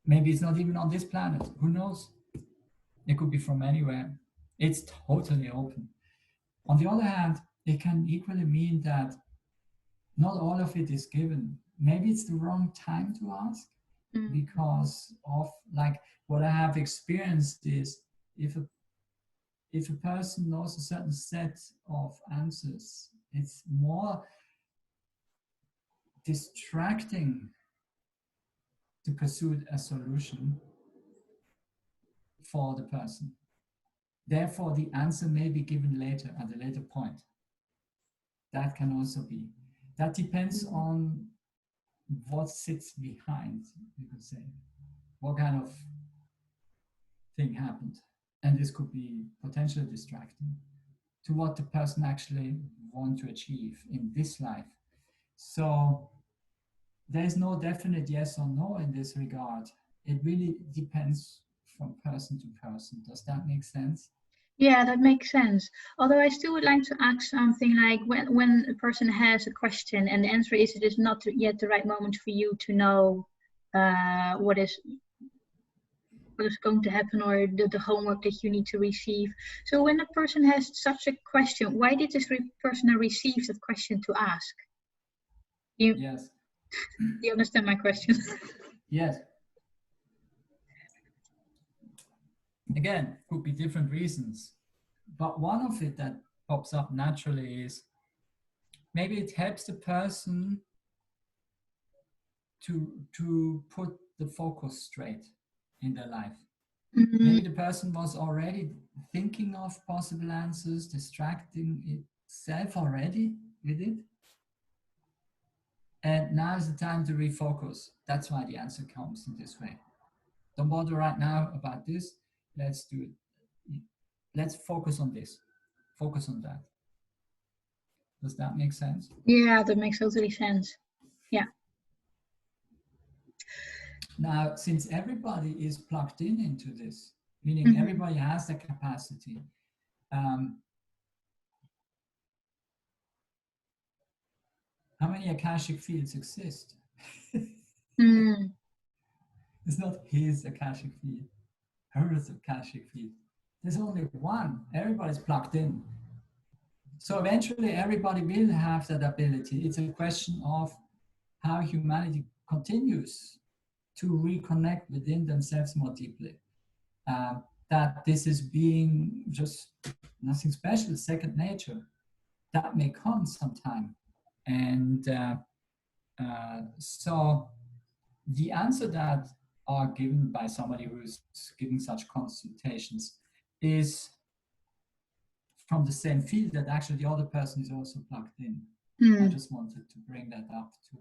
Maybe it's not even on this planet. Who knows? It could be from anywhere. It's totally open. On the other hand, it can equally mean that not all of it is given. Maybe it's the wrong time to ask. because of, like, what I have experienced is, if a person knows a certain set of answers, it's more distracting to pursue a solution for the person. Therefore, the answer may be given later, at a later point. That can also be. That depends on what sits behind, you could say. What kind of thing happened. And this could be potentially distracting to what the person actually want to achieve in this life. So there's no definite yes or no in this regard. It really depends from person to person. Does that make sense?
Yeah, that makes sense. Although I still would like to ask something like when a person has a question and the answer is it is not yet the right moment for you to know what is going to happen, or the homework that you need to receive. So when a person has such a question, why did this person receive that question to ask?
Yes.
Do you understand my question?
Yes. Again, could be different reasons. But one of it that pops up naturally is maybe it helps the person to put the focus straight in their life. Maybe the person was already thinking of possible answers, distracting itself already with it. And now is the time to refocus. That's why the answer comes in this way. Don't bother right now about this. Let's do it. Let's focus on this. Focus on that. Does that make sense?
Yeah, that makes totally sense. Yeah.
Now, since everybody is plugged in into this, meaning everybody has the capacity, how many Akashic fields exist? It's not his Akashic field, hers Akashic field. There's only one. Everybody's plugged in. So eventually everybody will have that ability. It's a question of how humanity continues to reconnect within themselves more deeply. That this is being just nothing special, second nature. That may come sometime. And so the answer that are given by somebody who's giving such consultations is from the same field that actually the other person is also plugged in. I just wanted to bring that up too.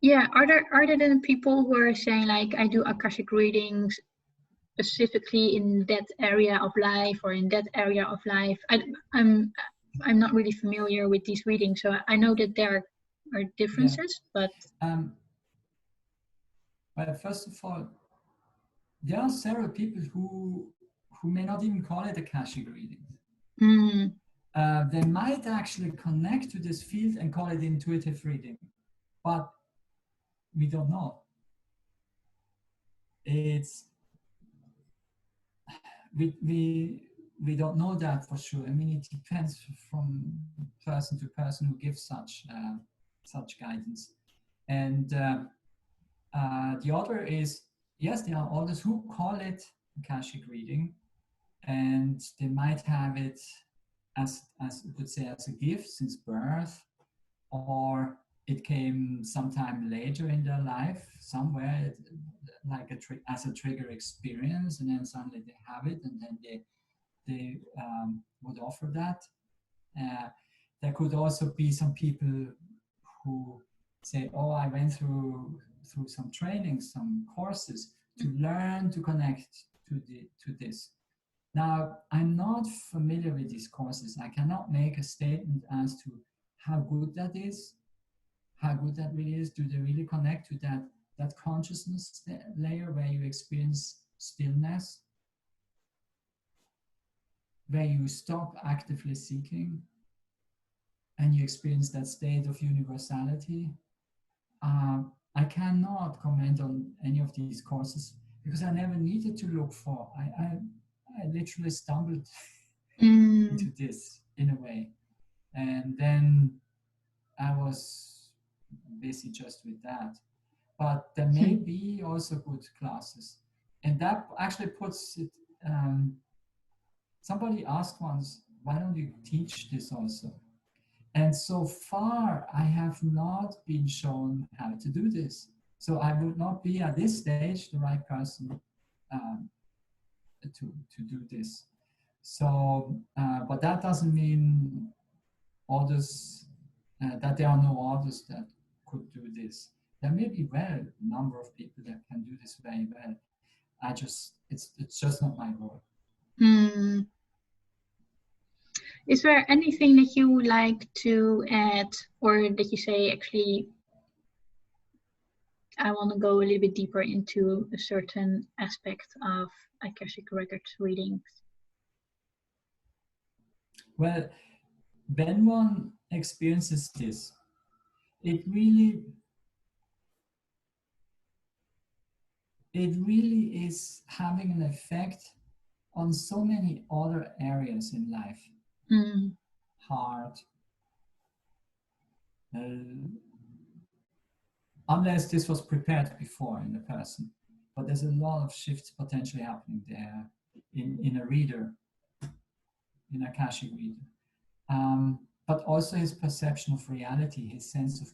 Yeah, are there then people who are saying like I do Akashic readings specifically in that area of life or in that area of life? I'm not really familiar with these readings, so I know that there are differences, but
well, first of all, there are several people who may not even call it Akashic readings. They might actually connect to this field and call it intuitive reading, but we don't know. We don't know that for sure. I mean, it depends from person to person who gives such guidance. And the other is, yes, there are others who call it Akashic reading, and they might have it as you could say as a gift since birth, or it came sometime later in their life, somewhere like as a trigger experience, and then suddenly they have it, and then they would offer that. There could also be some people who say, "Oh, I went through some training, some courses to learn to connect to this." Now, I'm not familiar with these courses. I cannot make a statement as to how good that is, how good that really is. Do they really connect to that consciousness layer where you experience stillness, where you stop actively seeking and you experience that state of universality? I cannot comment on any of these courses because I never needed to look for. I literally stumbled into this in a way. And then I was busy just with that. But there may be also good classes. And that actually puts it, somebody asked once, why don't you teach this also? And so far, I have not been shown how to do this. So I would not be at this stage the right person to do this. So, but that doesn't mean others, that there are no others that could do this. There may be a number of people that can do this very well. It's just not my role.
Is there anything that you would like to add, or that you say, actually, I want to go a little bit deeper into a certain aspect of Akashic Records readings?
Well, when one experiences this, it really is having an effect on so many other areas in life. Heart, unless this was prepared before in the person. But there's a lot of shifts potentially happening there in a reader, in a Akashic reader. But also his perception of reality, his sense of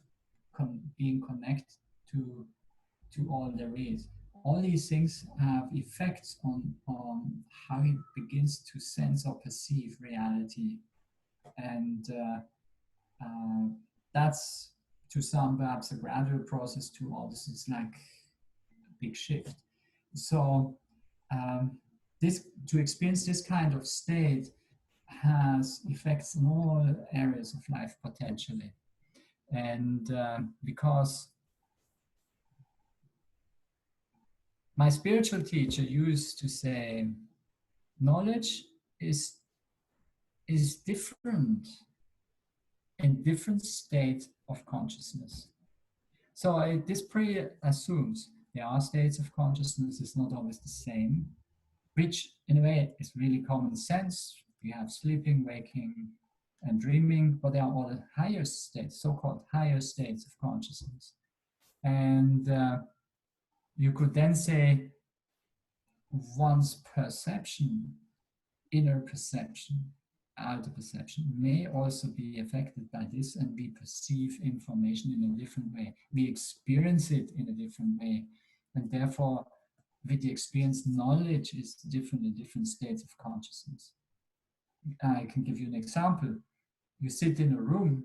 being connected to all there is. All these things have effects on how he begins to sense or perceive reality. And that's, to some, perhaps a gradual process, to others it's like a big shift. So to experience this kind of state has effects on all areas of life potentially. And because my spiritual teacher used to say, knowledge is different in different states of consciousness. So this pre-assumes there are states of consciousness, it's not always the same, which in a way is really common sense. We have sleeping, waking, and dreaming, but there are all higher states, so-called higher states of consciousness. And you could then say one's perception, inner perception, outer perception, may also be affected by this, and we perceive information in a different way. We experience it in a different way, and therefore with the experience, knowledge is different in different states of consciousness. I can give you an example. You sit in a room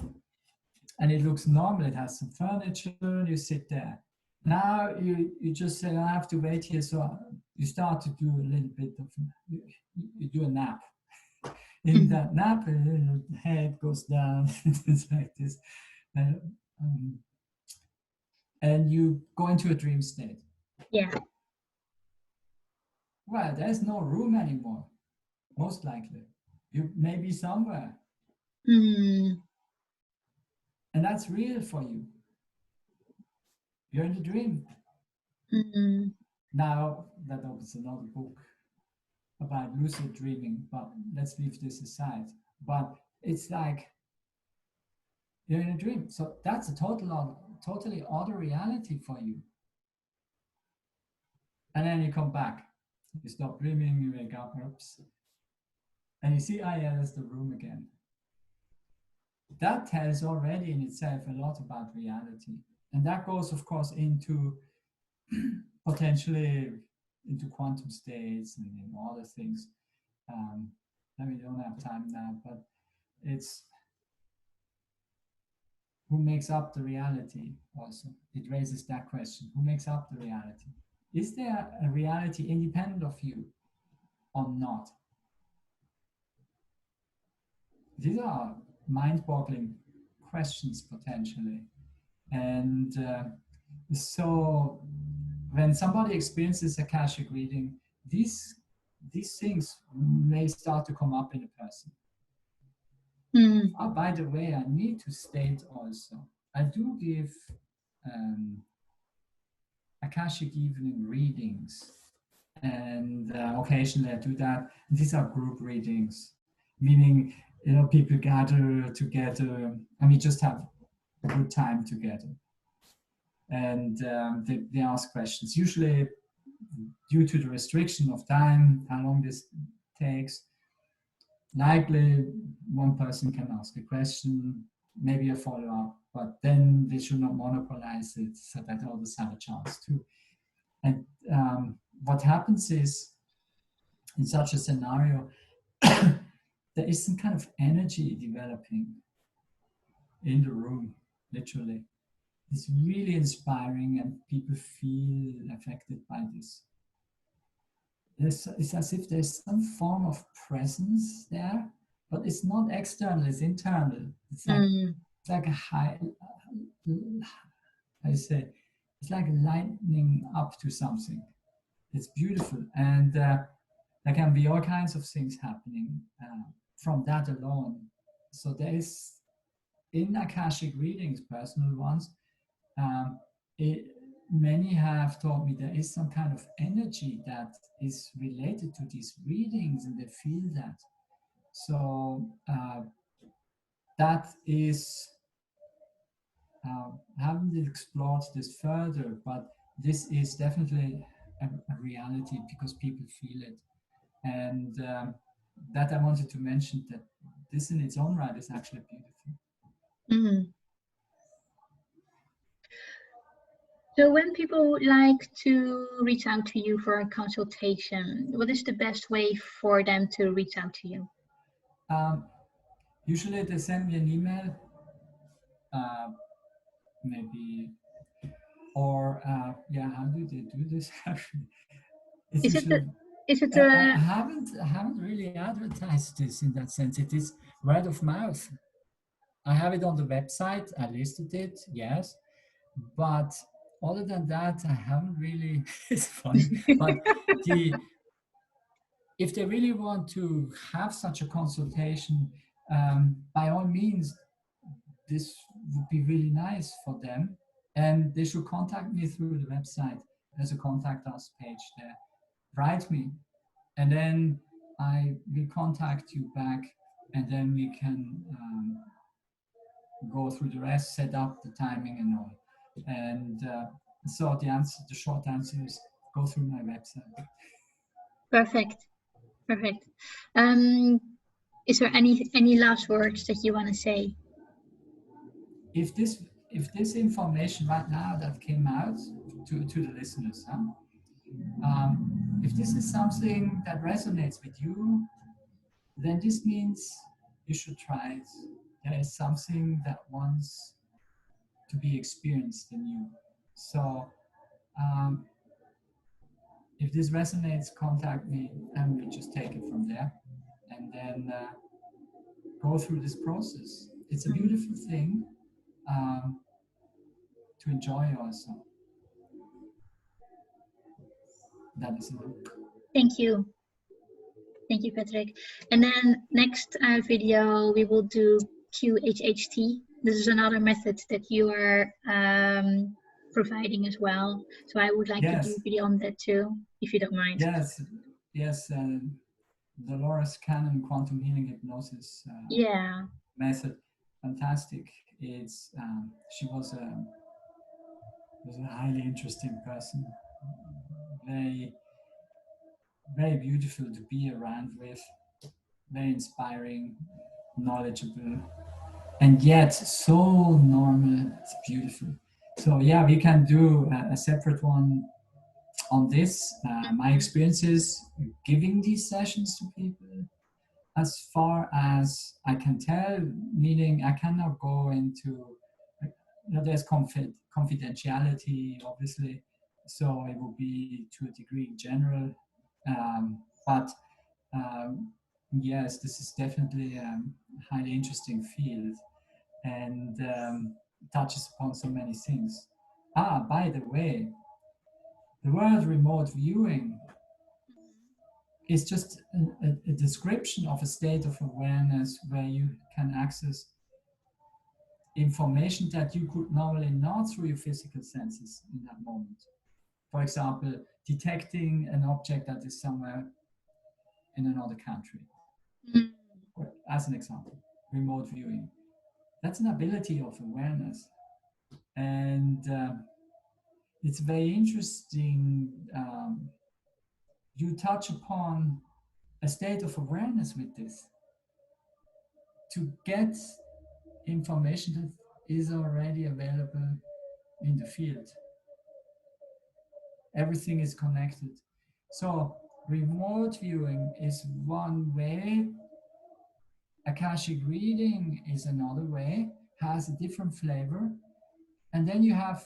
and it looks normal, it has some furniture, you sit there. Now you just say, I have to wait here, so you start to do a little bit of, you do a nap. In that nap, the head goes down, it's like this. And you go into a dream state.
Yeah.
Well, there's no room anymore, most likely. You may be somewhere. And that's real for you. You're in the dream. Now, that opens another book about lucid dreaming, but let's leave this aside. But it's like you're in a dream. So that's a totally other reality for you. And then you come back. You stop dreaming, you wake up, oops. And you see, yeah, that's the room again. That tells already in itself a lot about reality. And that goes, of course, into potentially into quantum states and other things. We don't have time now, but it's who makes up the reality also. It raises that question. Who makes up the reality? Is there a reality independent of you or not? These are mind-boggling questions potentially. And so when somebody experiences Akashic reading, these things may start to come up in a person. Oh, by the way, I need to state also, I do give Akashic evening readings, and occasionally I do that. These are group readings, meaning people gather together and we just have a good time together. and they ask questions. Usually, due to the restriction of time, how long this takes, likely one person can ask a question, maybe a follow-up, but then they should not monopolize it so that others have a chance too. And what happens is, in such a scenario, there is some kind of energy developing in the room, literally. It's really inspiring, and people feel affected by this. It's as if there's some form of presence there, but it's not external, it's internal. It's like a high, I say, it's like lightning up to something. It's beautiful, and there can be all kinds of things happening from that alone. So there is, in Akashic readings, personal ones, many have told me there is some kind of energy that is related to these readings, and they feel that. So that is, haven't explored this further, but this is definitely a reality because people feel it. And that I wanted to mention, that this in its own right is actually beautiful.
So when people would like to reach out to you for a consultation, what is the best way for them to reach out to you?
Usually they send me an email, maybe, or how do they do this? I haven't really advertised this in that sense. It is word of mouth. I have it on the website. I listed it, yes, but other than that, I haven't really. It's funny, but if they really want to have such a consultation, by all means, this would be really nice for them, and they should contact me through the website. There's a contact us page there. Write me, and then I will contact you back, and then we can go through the rest, set up the timing and all. And so the short answer is go through my website.
Perfect. Is there any last words that you want to say?
If this information right now that came out to the listeners, if this is something that resonates with you, then this means you should try it. There is something that wants to be experienced in you. So if this resonates, contact me, and we just take it from there, and then go through this process. It's a beautiful thing to enjoy also. That is it.
Thank you, Patrick. And then next video we will do QHHT. This is another method that you are providing as well. So I would like to do a video on that too, if you don't mind.
Yes. Dolores Cannon quantum healing hypnosis method, fantastic. It's she was a highly interesting person, very very beautiful to be around with, very inspiring, knowledgeable, and yet so normal. It's beautiful. So yeah, we can do a separate one on this. My experiences giving these sessions to people, as far as I can tell, meaning I cannot go into, there's confidentiality, obviously, so it will be to a degree general. But yes, this is definitely a highly interesting field, and touches upon so many things. By the way, the word remote viewing is just a description of a state of awareness where you can access information that you could normally not through your physical senses in that moment. For example, detecting an object that is somewhere in another country. As an example, remote viewing. That's an ability of awareness. And it's very interesting. You touch upon a state of awareness with this to get information that is already available in the field. Everything is connected. So remote viewing is one way, Akashic reading is another way, has a different flavor. And then you have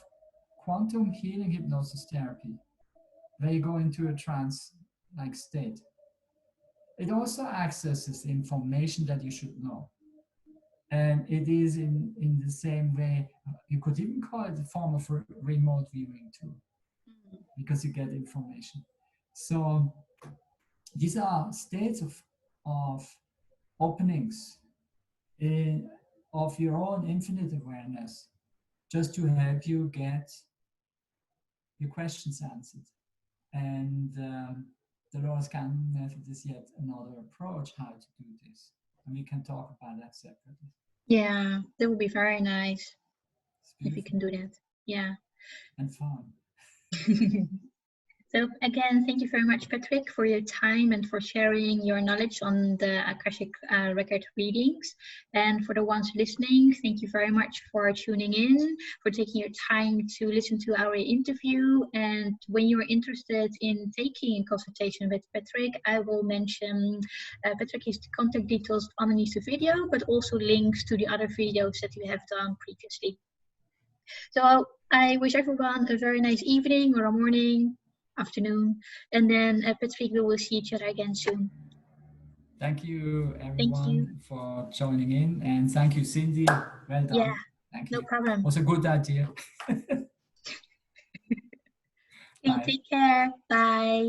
quantum healing hypnosis therapy, where you go into a trance-like state. It also accesses information that you should know. And it is in the same way, you could even call it a form of remote viewing too, because you get information. So these are states of openings of your own infinite awareness, just to help you get your questions answered. And the Lotus Scan method is yet another approach how to do this. And we can talk about that separately.
Yeah, that would be very nice if you can do that. Yeah.
And fun.
So again, thank you very much, Patrick, for your time and for sharing your knowledge on the Akashic record readings. And for the ones listening, thank you very much for tuning in, for taking your time to listen to our interview. And when you're interested in taking a consultation with Patrick, I will mention Patrick's contact details underneath the video, but also links to the other videos that we have done previously. So I wish everyone a very nice evening or a morning, afternoon, and then Patrick, we will see each other again soon.
Thank you, everyone, for joining in, and thank you, Cindy. Well done.
Yeah,
thank you.
No problem.
It was a good idea.
Okay, take care. Bye.